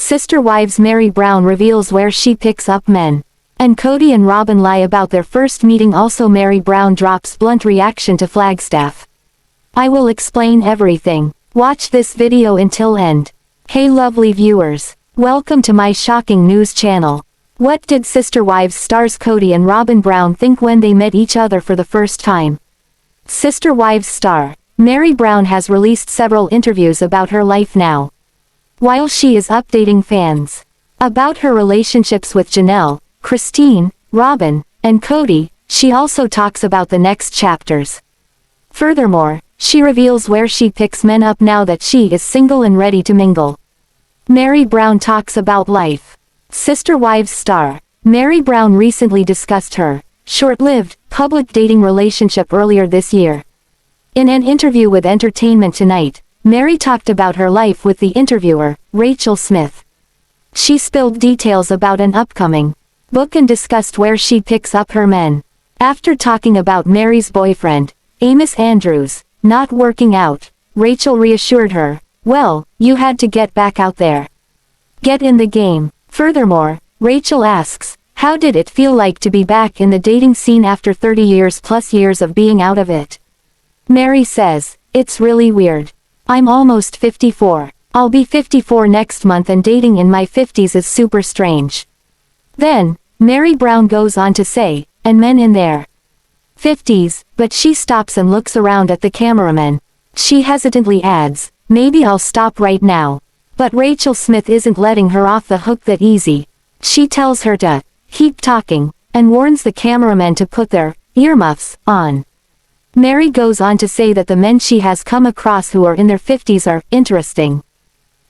Sister Wives Meri Brown reveals where she picks up men. And Kody and Robyn lie about their first meeting. Also Meri Brown drops blunt reaction to Flagstaff. I will explain everything. Watch this video until end. Hey lovely viewers. Welcome to my shocking news channel. What did Sister Wives stars Kody and Robyn Brown think when they met each other for the first time? Sister Wives star Meri Brown has released several interviews about her life now. While she is updating fans about her relationships with Janelle, Christine, Robyn, and Kody, she also talks about the next chapters. Furthermore, she reveals where she picks men up now that she is single and ready to mingle. Meri Brown talks about life. Sister Wives star Meri Brown recently discussed her short-lived, public dating relationship earlier this year. In an interview with Entertainment Tonight, Meri talked about her life with the interviewer, Rachel Smith. She spilled details about an upcoming book and discussed where she picks up her men. After talking about Meri's boyfriend, Amos Andrews, not working out, Rachel reassured her, well, you had to get back out there. Get in the game. Furthermore, Rachel asks, how did it feel like to be back in the dating scene after 30 years plus years of being out of it? Meri says, it's really weird. I'm almost 54. I'll be 54 next month and dating in my 50s is super strange. Then, Meri Brown goes on to say, and men in their 50s, but she stops and looks around at the cameraman. She hesitantly adds, maybe I'll stop right now. But Rachel Smith isn't letting her off the hook that easy. She tells her to keep talking, and warns the cameramen to put their earmuffs on. Meri goes on to say that the men she has come across who are in their 50s are interesting.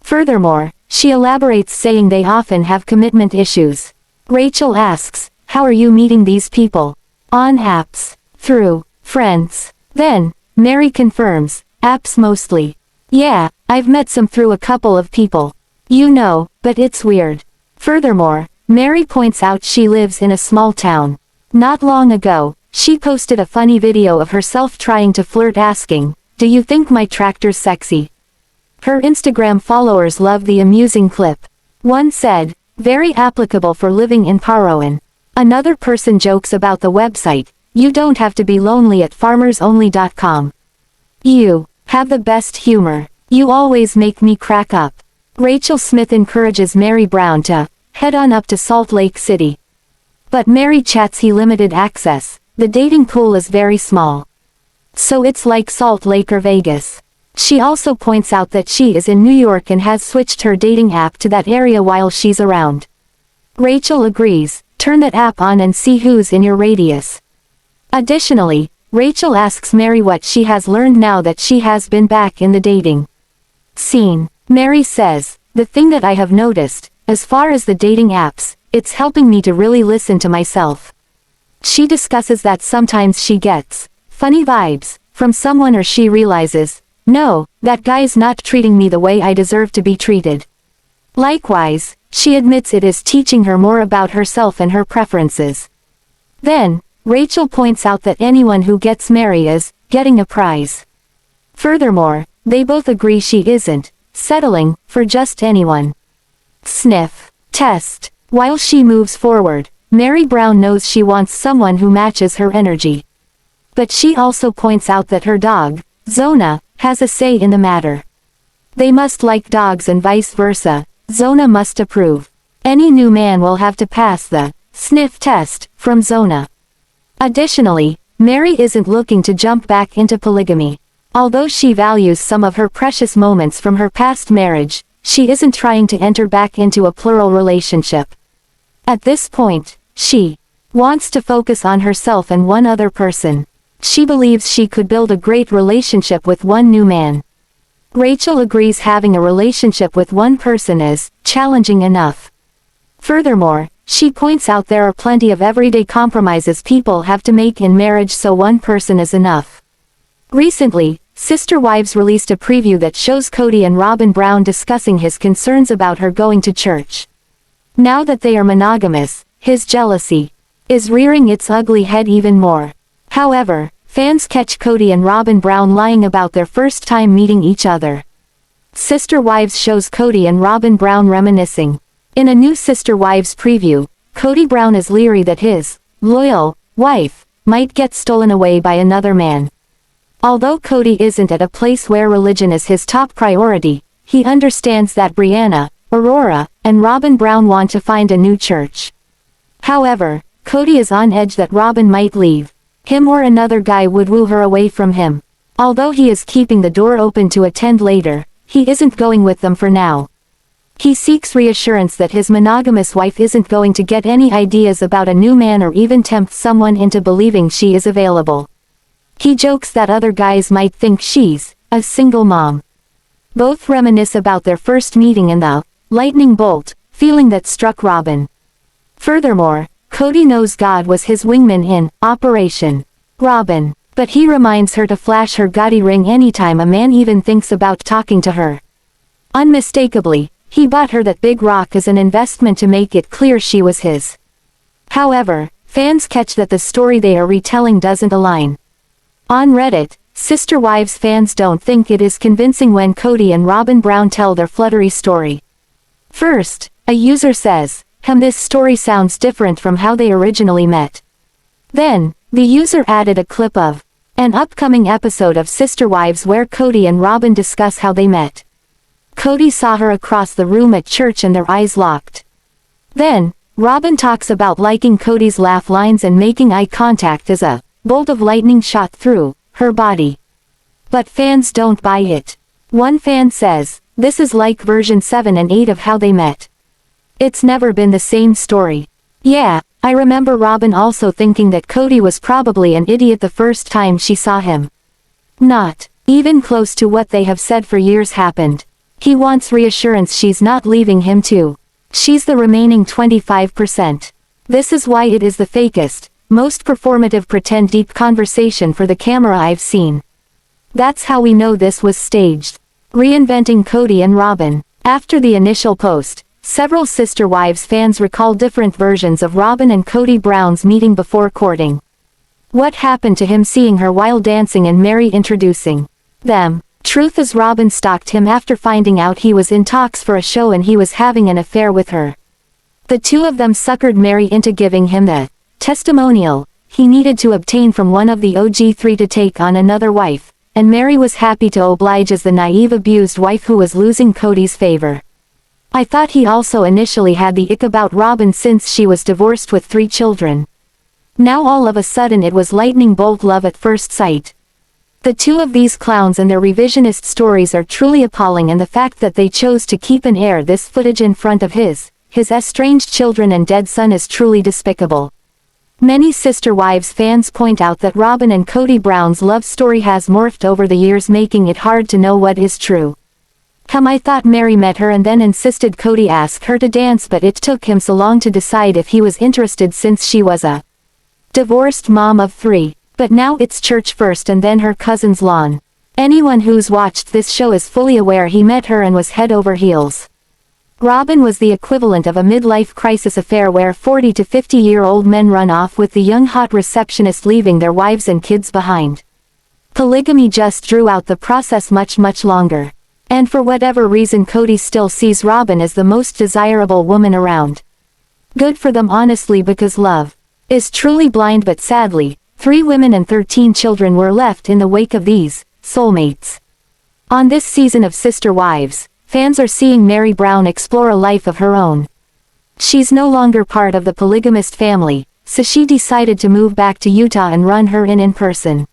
Furthermore, she elaborates saying they often have commitment issues. Rachel asks, how are you meeting these people? On apps. Through friends. Then, Meri confirms, apps mostly. Yeah, I've met some through a couple of people. You know, but it's weird. Furthermore, Meri points out she lives in a small town. Not long ago, she posted a funny video of herself trying to flirt asking, do you think my tractor's sexy? Her Instagram followers love the amusing clip. One said, very applicable for living in Parowan. Another person jokes about the website, you don't have to be lonely at farmersonly.com. You have the best humor. You always make me crack up. Rachel Smith encourages Meri Brown to head on up to Salt Lake City. But Meri chats he limited access. The dating pool is very small. So it's like Salt Lake or Vegas. She also points out that she is in New York and has switched her dating app to that area while she's around. Rachel agrees, turn that app on and see who's in your radius. Additionally, Rachel asks Meri what she has learned now that she has been back in the dating scene. Meri says, the thing that I have noticed, as far as the dating apps, it's helping me to really listen to myself. She discusses that sometimes she gets funny vibes from someone or she realizes, no, that guy's not treating me the way I deserve to be treated. Likewise, she admits it is teaching her more about herself and her preferences. Then, Rachel points out that anyone who gets Meri is getting a prize. Furthermore, they both agree she isn't settling for just anyone. Sniff test. While she moves forward, Meri Brown knows she wants someone who matches her energy. But she also points out that her dog, Zona, has a say in the matter. They must like dogs and vice versa. Zona must approve. Any new man will have to pass the sniff test from Zona. Additionally, Meri isn't looking to jump back into polygamy. Although she values some of her precious moments from her past marriage, she isn't trying to enter back into a plural relationship. At this point, she wants to focus on herself and one other person. She believes she could build a great relationship with one new man. Rachel agrees having a relationship with one person is challenging enough. Furthermore, she points out there are plenty of everyday compromises people have to make in marriage, so one person is enough. Recently, Sister Wives released a preview that shows Kody and Robyn Brown discussing his concerns about her going to church. Now that they are monogamous, his jealousy is rearing its ugly head even more. However, fans catch Kody and Robyn Brown lying about their first time meeting each other. Sister Wives shows Kody and Robyn Brown reminiscing. In a new Sister Wives preview, Kody Brown is leery that his loyal wife might get stolen away by another man. Although Kody isn't at a place where religion is his top priority, he understands that Brianna, Aurora, and Robyn Brown want to find a new church. However, Kody is on edge that Robyn might leave him or another guy would woo her away from him. Although he is keeping the door open to attend later, he isn't going with them for now. He seeks reassurance that his monogamous wife isn't going to get any ideas about a new man or even tempt someone into believing she is available. He jokes that other guys might think she's a single mom. Both reminisce about their first meeting and the lightning bolt feeling that struck Robyn. Furthermore, Kody knows God was his wingman in Operation Robyn, but he reminds her to flash her gaudy ring anytime a man even thinks about talking to her. Unmistakably, he bought her that big rock as an investment to make it clear she was his. However, fans catch that the story they are retelling doesn't align. On Reddit, Sister Wives fans don't think it is convincing when Kody and Robyn Brown tell their fluttery story. First, a user says, this story sounds different from how they originally met. Then, the user added a clip of an upcoming episode of Sister Wives where Kody and Robyn discuss how they met. Kody saw her across the room at church and their eyes locked. Then, Robyn talks about liking Kody's laugh lines and making eye contact as a bolt of lightning shot through her body. But fans don't buy it. One fan says, this is like version 7 and 8 of how they met. It's never been the same story. Yeah, I remember Robyn also thinking that Kody was probably an idiot the first time she saw him. Not even close to what they have said for years happened. He wants reassurance she's not leaving him too. She's the remaining 25%. This is why it is the fakest, most performative pretend deep conversation for the camera I've seen. That's how we know this was staged. Reinventing Kody and Robyn. After the initial post, several Sister Wives fans recall different versions of Robyn and Kody Brown's meeting before courting. What happened to him seeing her while dancing and Meri introducing them? Truth is Robyn stalked him after finding out he was in talks for a show and he was having an affair with her. The two of them suckered Meri into giving him the testimonial he needed to obtain from one of the OG3 to take on another wife, and Meri was happy to oblige as the naive abused wife who was losing Kody's favor. I thought he also initially had the ick about Robyn since she was divorced with 3 children. Now all of a sudden it was lightning bolt love at first sight. The two of these clowns and their revisionist stories are truly appalling, and the fact that they chose to keep and air this footage in front of his estranged children and dead son is truly despicable. Many Sister Wives fans point out that Robyn and Kody Brown's love story has morphed over the years, making it hard to know what is true. I thought Meri met her and then insisted Kody ask her to dance, but it took him so long to decide if he was interested since she was a divorced mom of 3. But now it's church first and then her cousin's lawn. Anyone who's watched this show is fully aware he met her and was head over heels. Robyn was the equivalent of a midlife crisis affair where 40 to 50-year-old men run off with the young hot receptionist, leaving their wives and kids behind. Polygamy just drew out the process much longer. And for whatever reason Kody still sees Robyn as the most desirable woman around. Good for them honestly, because love is truly blind, but sadly, 3 women and 13 children were left in the wake of these soulmates. On this season of Sister Wives, fans are seeing Meri Brown explore a life of her own. She's no longer part of the polygamist family, so she decided to move back to Utah and run her in person.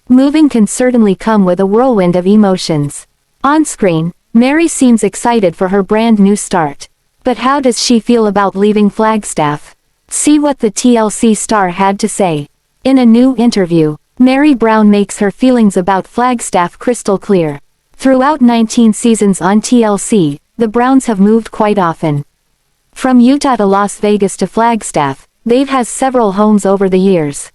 Moving can certainly come with a whirlwind of emotions. On screen, Meri seems excited for her brand new start. But how does she feel about leaving Flagstaff? See what the TLC star had to say. In a new interview, Meri Brown makes her feelings about Flagstaff crystal clear. Throughout 19 seasons on TLC, the Browns have moved quite often. From Utah to Las Vegas to Flagstaff, they've had several homes over the years.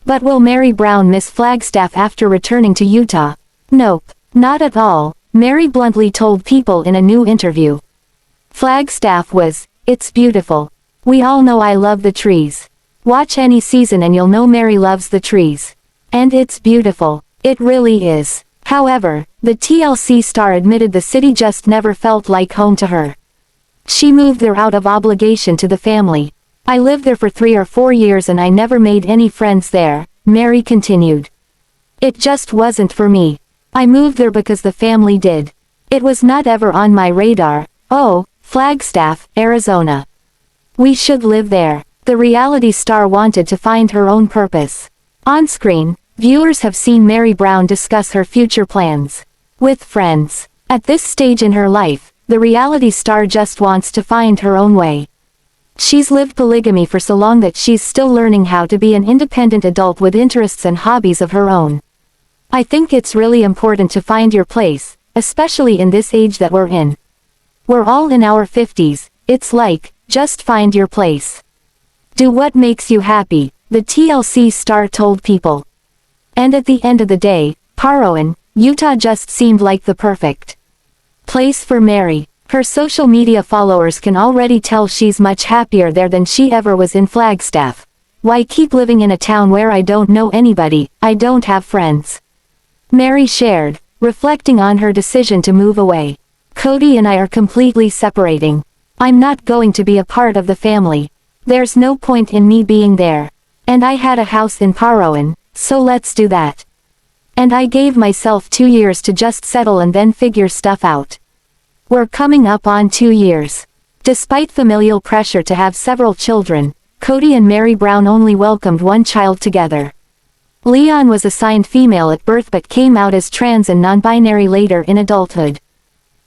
But will Meri Brown miss Flagstaff after returning to Utah? Nope, not at all, Meri bluntly told People in a new interview. Flagstaff it's beautiful. We all know I love the trees. Watch any season and you'll know Meri loves the trees. And it's beautiful. It really is. However, the TLC star admitted the city just never felt like home to her. She moved there out of obligation to the family. I lived there for 3 or 4 years and I never made any friends there, Meri continued. It just wasn't for me. I moved there because the family did. It was not ever on my radar. Oh, Flagstaff, Arizona. We should live there. The reality star wanted to find her own purpose. On screen, viewers have seen Meri Brown discuss her future plans with friends. At this stage in her life, the reality star just wants to find her own way. She's lived polygamy for so long that she's still learning how to be an independent adult with interests and hobbies of her own. I think it's really important to find your place, especially in this age that we're in. We're all in our 50s, it's like, just find your place. Do what makes you happy, the TLC star told People. And at the end of the day, Parowan, Utah just seemed like the perfect place for Meri. Her social media followers can already tell she's much happier there than she ever was in Flagstaff. Why keep living in a town where I don't know anybody, I don't have friends? Meri shared, reflecting on her decision to move away. Kody and I are completely separating. I'm not going to be a part of the family. There's no point in me being there. And I had a house in Parowan, so let's do that. And I gave myself 2 years to just settle and then figure stuff out. We're coming up on 2 years. Despite familial pressure to have several children, Kody and Meri Brown only welcomed 1 child together. Leon was assigned female at birth but came out as trans and non-binary later in adulthood.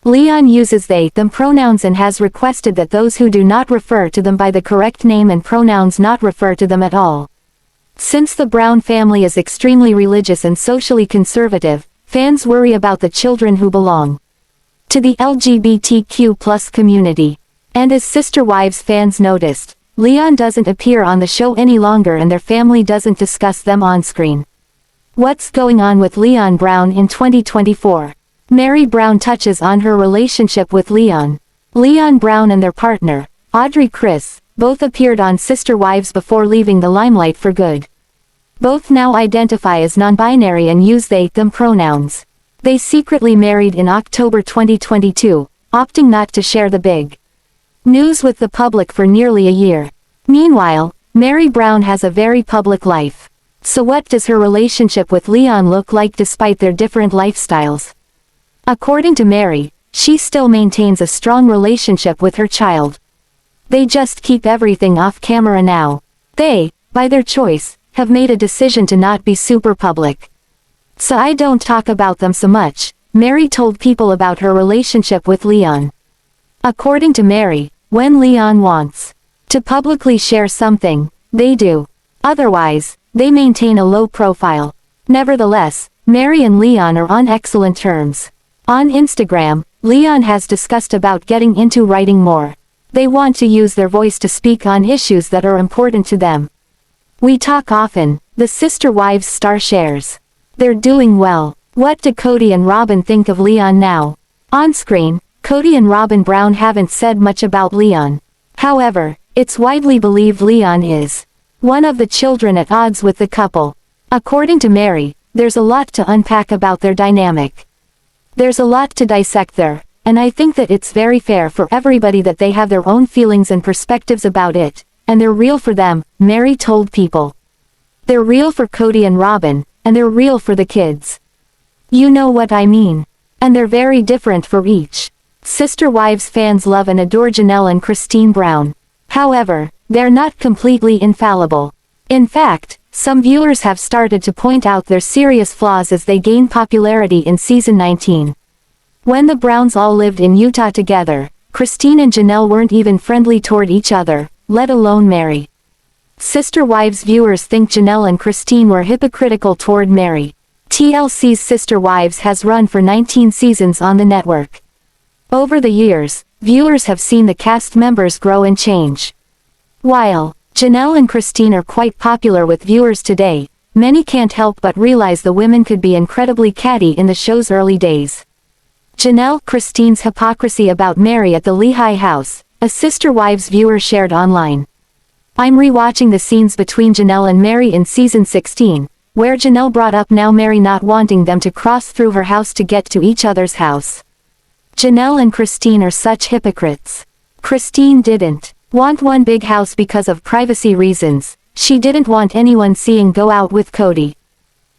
Leon uses they/them pronouns and has requested that those who do not refer to them by the correct name and pronouns not refer to them at all. Since the Brown family is extremely religious and socially conservative, fans worry about the children who belong to the LGBTQ+ community. And as Sister Wives fans noticed, Leon doesn't appear on the show any longer and their family doesn't discuss them on screen. What's going on with Leon Brown in 2024? Meri Brown touches on her relationship with Leon. Leon Brown and their partner, Audrey Chris, both appeared on Sister Wives before leaving the limelight for good. Both now identify as non-binary and use they/them pronouns. They secretly married in October 2022, opting not to share the big news with the public for nearly a year. Meanwhile, Meri Brown has a very public life. So what does her relationship with Leon look like despite their different lifestyles? According to Meri, she still maintains a strong relationship with her child. They just keep everything off camera now. They, by their choice, have made a decision to not be super public. So I don't talk about them so much, Meri told People about her relationship with Leon. According to Meri, when Leon wants to publicly share something, they do. Otherwise, they maintain a low profile. Nevertheless, Meri and Leon are on excellent terms. On Instagram, Leon has discussed about getting into writing more. They want to use their voice to speak on issues that are important to them. We talk often, the Sister Wives star shares. They're doing well. What do Kody and Robyn think of Leon now? On screen, Kody and Robyn Brown haven't said much about Leon. However, it's widely believed Leon is one of the children at odds with the couple. According to Meri, there's a lot to unpack about their dynamic. There's a lot to dissect there, and I think that it's very fair for everybody that they have their own feelings and perspectives about it, and they're real for them, Meri told People. They're real for Kody and Robyn, and they're real for the kids. You know what I mean. And they're very different for each. Sister Wives fans love and adore Janelle and Christine Brown. However, they're not completely infallible. In fact, some viewers have started to point out their serious flaws as they gain popularity in season 19. When the Browns all lived in Utah together, Christine and Janelle weren't even friendly toward each other, let alone Meri. Sister Wives viewers think Janelle and Christine were hypocritical toward Meri. TLC's Sister Wives has run for 19 seasons on the network. Over the years, viewers have seen the cast members grow and change. While Janelle and Christine are quite popular with viewers today, many can't help but realize the women could be incredibly catty in the show's early days. Janelle Christine's hypocrisy about Meri at the Lehigh house, a Sister Wives viewer shared online. I'm rewatching the scenes between Janelle and Meri in season 16, where Janelle brought up now Meri not wanting them to cross through her house to get to each other's house. Janelle and Christine are such hypocrites. Christine didn't want one big house because of privacy reasons. She didn't want anyone seeing go out with Kody.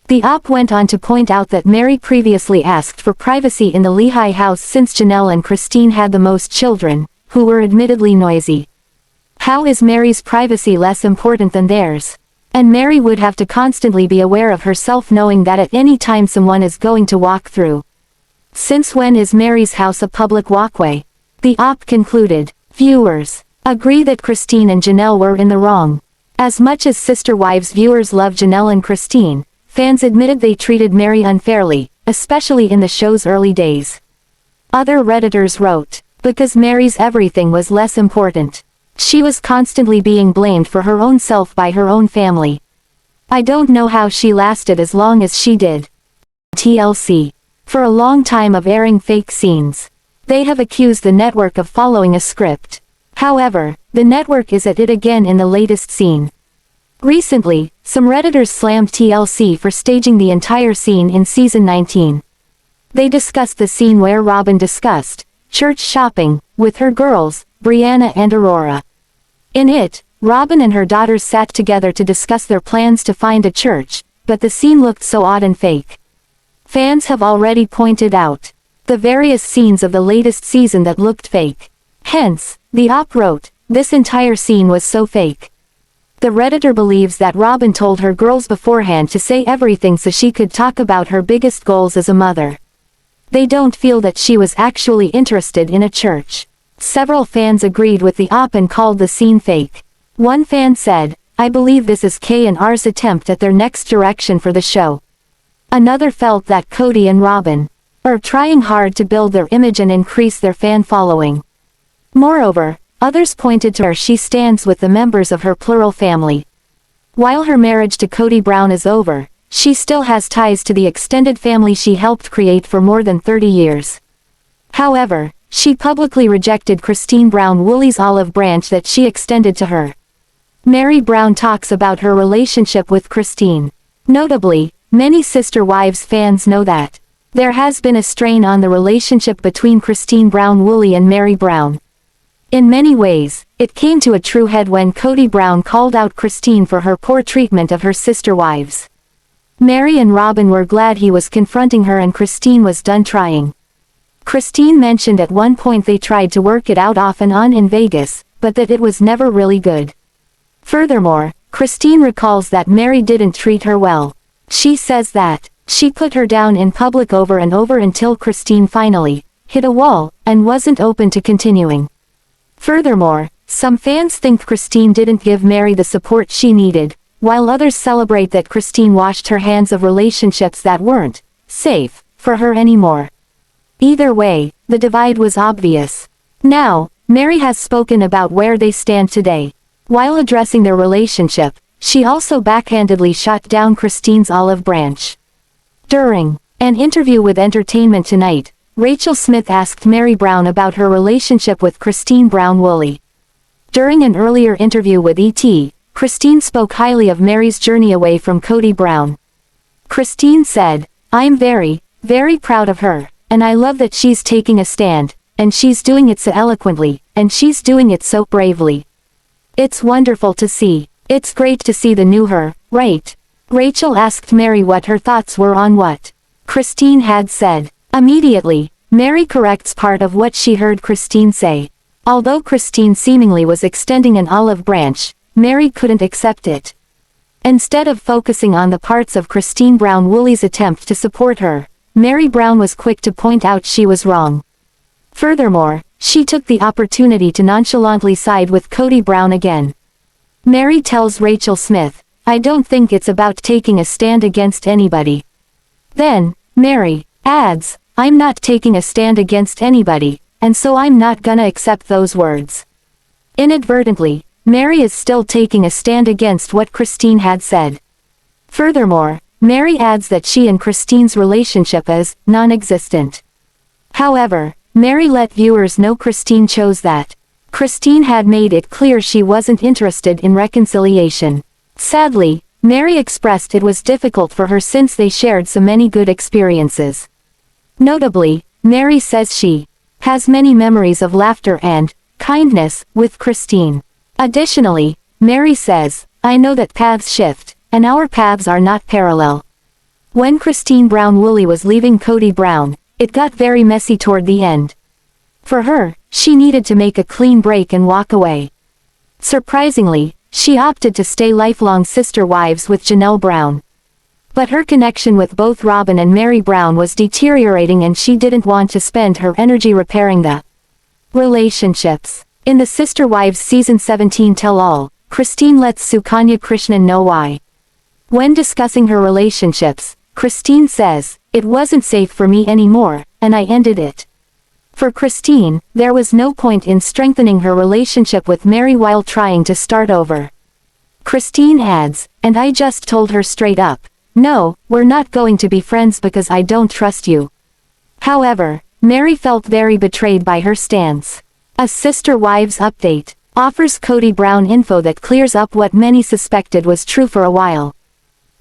The op went on to point out that Meri previously asked for privacy in the Lehigh house since Janelle and Christine had the most children, who were admittedly noisy. How is Meri's privacy less important than theirs? And Meri would have to constantly be aware of herself knowing that at any time someone is going to walk through. Since when is Meri's house a public walkway? The op concluded. Viewers agree that Christine and Janelle were in the wrong. As much as sister wives, viewers love Janelle and Christine, fans admitted they treated Meri unfairly, especially in the show's early days. Other Redditors wrote, because Meri's everything was less important. She was constantly being blamed for her own self by her own family. I don't know how she lasted as long as she did. TLC. For a long time of airing fake scenes. They have accused the network of following a script. However, the network is at it again in the latest scene. Recently, some Redditors slammed TLC for staging the entire scene in season 19. They discussed the scene where Robyn discussed church shopping with her girls, Brianna and Aurora. In it, Robyn and her daughters sat together to discuss their plans to find a church, but the scene looked so odd and fake. Fans have already pointed out the various scenes of the latest season that looked fake. Hence, the op wrote, this entire scene was so fake. The Redditor believes that Robyn told her girls beforehand to say everything so she could talk about her biggest goals as a mother. They don't feel that she was actually interested in a church. Several fans agreed with the op and called the scene fake. One fan said, I believe this is K&R's attempt at their next direction for the show. Another felt that Kody and Robyn are trying hard to build their image and increase their fan following. Moreover, others pointed to where she stands with the members of her plural family. While her marriage to Kody Brown is over, she still has ties to the extended family she helped create for more than 30 years. However, she publicly rejected Christine Brown Woolley's olive branch that she extended to her. Meri Brown talks about her relationship with Christine. Notably, many Sister Wives fans know that there has been a strain on the relationship between Christine Brown Woolley and Meri Brown. In many ways, it came to a true head when Kody Brown called out Christine for her poor treatment of her sister wives. Meri and Robyn were glad he was confronting her and Christine was done trying. Christine mentioned at one point they tried to work it out off and on in Vegas, but that it was never really good. Furthermore, Christine recalls that Meri didn't treat her well. She says that she put her down in public over and over until Christine finally hit a wall and wasn't open to continuing. Furthermore, some fans think Christine didn't give Meri the support she needed, while others celebrate that Christine washed her hands of relationships that weren't safe for her anymore. Either way, the divide was obvious. Now, Meri has spoken about where they stand today. While addressing their relationship, she also backhandedly shot down Christine's olive branch. During an interview with Entertainment Tonight, Rachel Smith asked Meri Brown about her relationship with Christine Brown Woolley. During an earlier interview with ET, Christine spoke highly of Meri's journey away from Kody Brown. Christine said, I'm very, very proud of her, and I love that she's taking a stand, and she's doing it so eloquently, and she's doing it so bravely. It's wonderful to see. It's great to see the new her, right? Rachel asked Meri what her thoughts were on what Christine had said. Immediately, Meri corrects part of what she heard Christine say. Although Christine seemingly was extending an olive branch, Meri couldn't accept it. Instead of focusing on the parts of Christine Brown Woolley's attempt to support her, Meri Brown was quick to point out she was wrong. Furthermore, she took the opportunity to nonchalantly side with Kody Brown again. Meri tells Rachel Smith, I don't think it's about taking a stand against anybody. Then, Meri adds, I'm not taking a stand against anybody, and so I'm not gonna accept those words. Inadvertently, Meri is still taking a stand against what Christine had said. Furthermore, Meri adds that she and Christine's relationship is non-existent. However, Meri let viewers know Christine chose that. Christine had made it clear she wasn't interested in reconciliation. Sadly, Meri expressed it was difficult for her since they shared so many good experiences. Notably, Meri says she has many memories of laughter and kindness with Christine. Additionally, Meri says, I know that paths shift, and our paths are not parallel. When Christine Brown Woolley was leaving Kody Brown, it got very messy toward the end. For her, she needed to make a clean break and walk away. Surprisingly, she opted to stay lifelong sister wives with Janelle Brown. But her connection with both Robyn and Meri Brown was deteriorating and she didn't want to spend her energy repairing the relationships. In the Sister Wives Season 17 tell-all, Christine lets Sukanya Krishnan know why. When discussing her relationships, Christine says, it wasn't safe for me anymore, and I ended it. For Christine, there was no point in strengthening her relationship with Meri while trying to start over. Christine adds, and I just told her straight up, no, we're not going to be friends because I don't trust you. However, Meri felt very betrayed by her stance. A Sister Wives update offers Kody Brown info that clears up what many suspected was true for a while.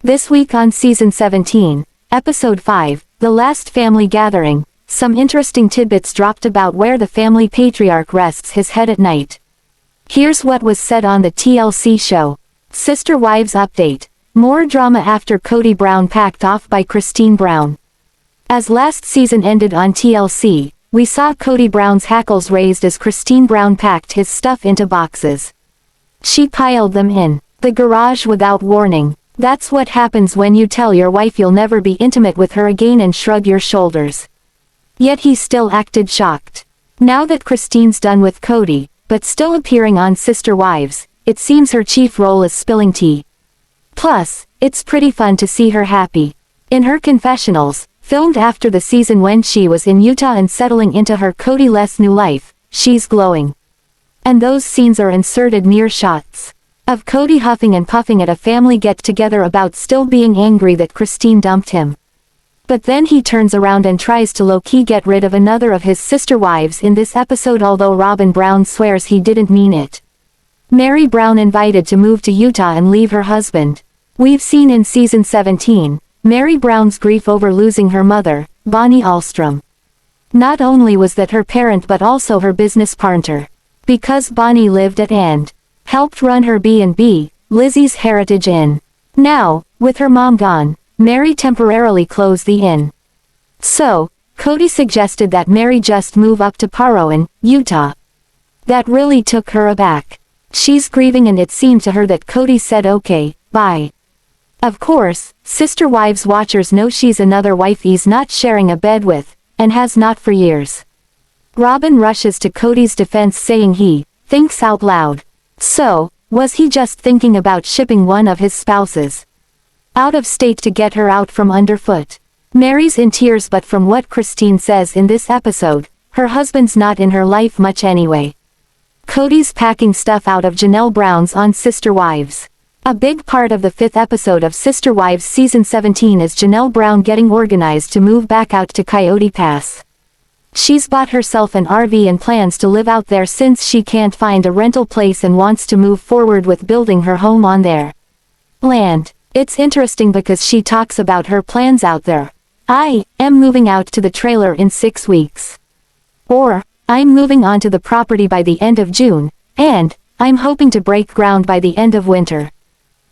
This week on Season 17, Episode 5, The Last Family Gathering, some interesting tidbits dropped about where the family patriarch rests his head at night. Here's what was said on the TLC show. Sister Wives update. More drama after Kody Brown packed off by Christine Brown. As last season ended on TLC, we saw Kody Brown's hackles raised as Christine Brown packed his stuff into boxes. She piled them in the garage without warning. That's what happens when you tell your wife you'll never be intimate with her again and shrug your shoulders. Yet he still acted shocked. Now that Christine's done with Kody, but still appearing on Sister Wives, it seems her chief role is spilling tea. Plus, it's pretty fun to see her happy. In her confessionals, filmed after the season when she was in Utah and settling into her Kody-less new life, she's glowing. And those scenes are inserted near shots of Kody huffing and puffing at a family get-together about still being angry that Christine dumped him. But then he turns around and tries to low-key get rid of another of his sister wives in this episode, although Robyn Brown swears he didn't mean it. Meri Brown invited to move to Utah and leave her husband. We've seen in Season 17, Meri Brown's grief over losing her mother, Bonnie Ahlstrom. Not only was that her parent but also her business partner. Because Bonnie lived at and helped run her B&B, Lizzie's Heritage Inn. Now, with her mom gone, Meri temporarily closed the inn. So, Kody suggested that Meri just move up to Paro in Utah. That really took her aback. She's grieving and it seemed to her that Kody said okay, bye. Of course, Sister Wives watchers know she's another wife he's not sharing a bed with, and has not for years. Robyn rushes to Kody's defense saying he thinks out loud. So, was he just thinking about shipping one of his spouses out of state to get her out from underfoot? Meri's in tears, but from what Christine says in this episode, her husband's not in her life much anyway. Kody's packing stuff out of Janelle Brown's on Sister Wives. A big part of the 5th episode of Sister Wives Season 17 is Janelle Brown getting organized to move back out to Coyote Pass. She's bought herself an RV and plans to live out there since she can't find a rental place and wants to move forward with building her home on their land. It's interesting because she talks about her plans out there. I am moving out to the trailer in 6 weeks. Or, I'm moving onto the property by the end of June, and I'm hoping to break ground by the end of winter.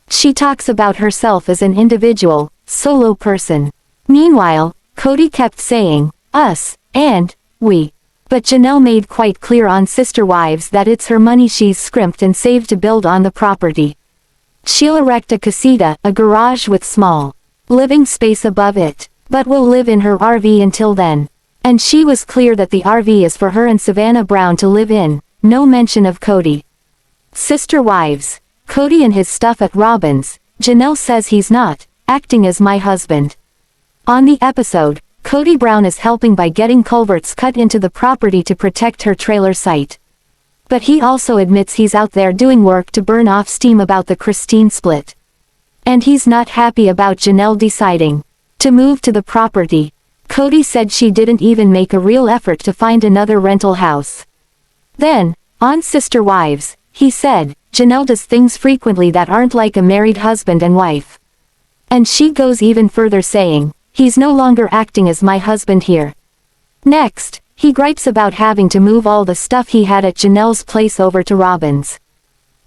She talks about herself as an individual, solo person. Meanwhile, Kody kept saying, us, and we. But Janelle made quite clear on Sister Wives that it's her money she's scrimped and saved to build on the property. She'll erect a casita, a garage with small living space above it, but will live in her RV until then. And she was clear that the RV is for her and Savannah Brown to live in, no mention of Kody. Sister Wives. Kody and his stuff at Robyn's. Janelle says he's not acting as my husband. On the episode, Kody Brown is helping by getting culverts cut into the property to protect her trailer site. But he also admits he's out there doing work to burn off steam about the Christine split. And he's not happy about Janelle deciding to move to the property. Kody said she didn't even make a real effort to find another rental house. Then, on Sister Wives, he said, Janelle does things frequently that aren't like a married husband and wife. And she goes even further saying, he's no longer acting as my husband here. Next, he gripes about having to move all the stuff he had at Janelle's place over to Robyn's.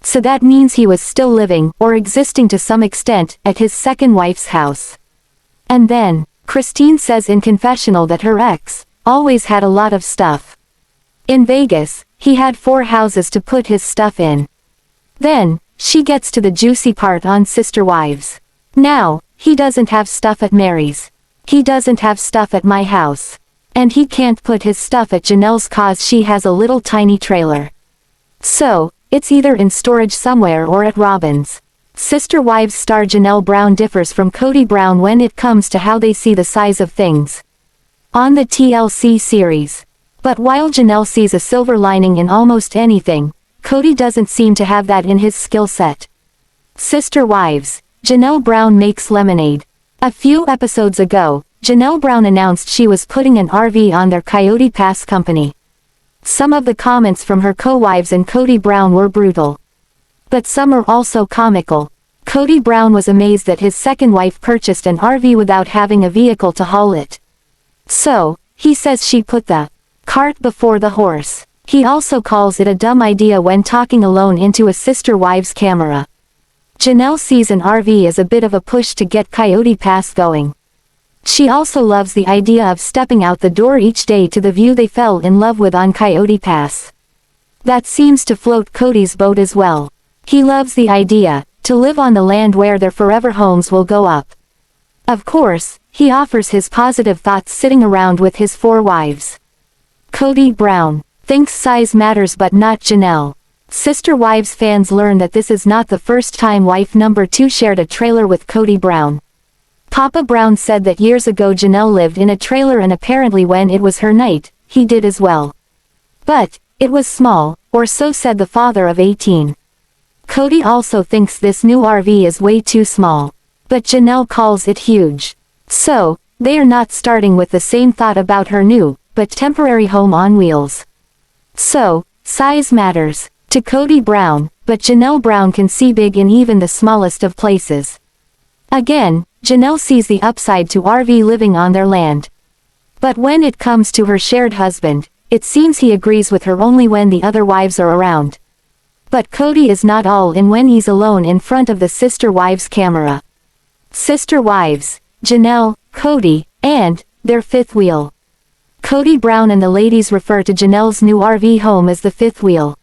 So that means he was still living, or existing to some extent, at his second wife's house. And then, Christine says in confessional that her ex always had a lot of stuff. In Vegas, he had 4 houses to put his stuff in. Then, she gets to the juicy part on sister wives. Now, he doesn't have stuff at Meri's. He doesn't have stuff at my house. And he can't put his stuff at Janelle's cause she has a little tiny trailer. So, it's either in storage somewhere or at Robyn's. Sister Wives star Janelle Brown differs from Kody Brown when it comes to how they see the size of things on the TLC series. But while Janelle sees a silver lining in almost anything, Kody doesn't seem to have that in his skill set. Sister Wives, Janelle Brown makes lemonade. A few episodes ago, Janelle Brown announced she was putting an RV on their Coyote Pass company. Some of the comments from her co-wives and Kody Brown were brutal. But some are also comical. Kody Brown was amazed that his second wife purchased an RV without having a vehicle to haul it. So, he says she put the cart before the horse. He also calls it a dumb idea when talking alone into a sister wives camera. Janelle sees an RV as a bit of a push to get Coyote Pass going. She also loves the idea of stepping out the door each day to the view they fell in love with on Coyote Pass. That seems to float Kody's boat as well. He loves the idea to live on the land where their forever homes will go up. Of course, he offers his positive thoughts sitting around with his 4 wives. Kody Brown thinks size matters but not Janelle. Sister Wives fans learn that this is not the first time wife number 2 shared a trailer with Kody Brown. Papa Brown said that years ago Janelle lived in a trailer and apparently when it was her night, he did as well. But, it was small, or so said the father of 18. Kody also thinks this new RV is way too small. But Janelle calls it huge. So, they are not starting with the same thought about her new, but temporary home on wheels. So, size matters to Kody Brown, but Janelle Brown can see big in even the smallest of places. Again, Janelle sees the upside to RV living on their land. But when it comes to her shared husband, it seems he agrees with her only when the other wives are around. But Kody is not all in when he's alone in front of the sister wives camera. Sister Wives, Janelle, Kody, and their fifth wheel. Kody Brown and the ladies refer to Janelle's new RV home as the fifth wheel.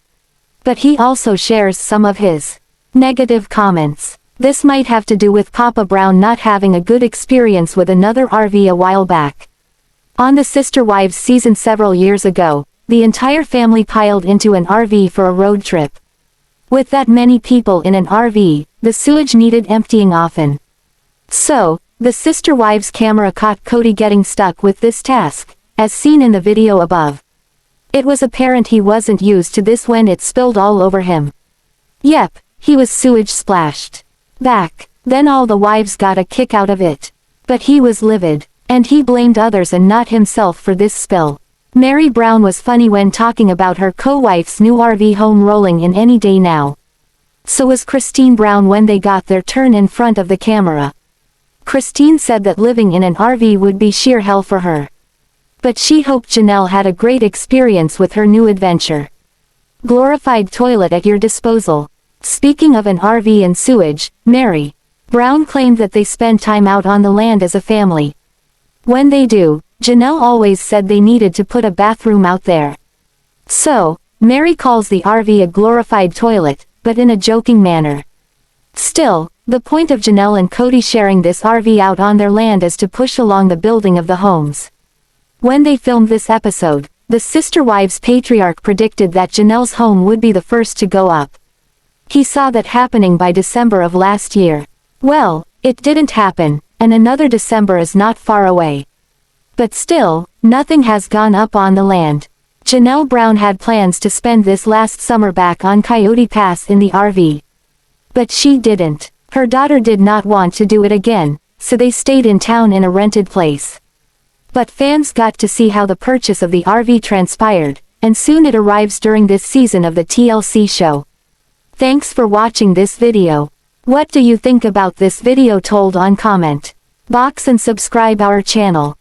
But he also shares some of his negative comments. This might have to do with Papa Brown not having a good experience with another RV a while back. On the Sister Wives season several years ago, the entire family piled into an RV for a road trip. With that many people in an RV, the sewage needed emptying often. So, the Sister Wives camera caught Kody getting stuck with this task, as seen in the video above. It was apparent he wasn't used to this when it spilled all over him. Yep, he was sewage splashed. Back then all the wives got a kick out of it. But he was livid, and he blamed others and not himself for this spill. Meri Brown was funny when talking about her co-wife's new RV home rolling in any day now. So was Christine Brown when they got their turn in front of the camera. Christine said that living in an RV would be sheer hell for her. But she hoped Janelle had a great experience with her new adventure. Glorified toilet at your disposal. Speaking of an RV and sewage, Meri Brown claimed that they spend time out on the land as a family. When they do, Janelle always said they needed to put a bathroom out there. So, Meri calls the RV a glorified toilet, but in a joking manner. Still, the point of Janelle and Kody sharing this RV out on their land is to push along the building of the homes. When they filmed this episode, the Sister Wives patriarch predicted that Janelle's home would be the first to go up. He saw that happening by December of last year. Well, it didn't happen, and another December is not far away. But still, nothing has gone up on the land. Janelle Brown had plans to spend this last summer back on Coyote Pass in the RV. But she didn't. Her daughter did not want to do it again, so they stayed in town in a rented place. But fans got to see how the purchase of the RV transpired, and soon it arrives during this season of the TLC show. Thanks for watching this video. What do you think about this video? Told on comment box and subscribe our channel.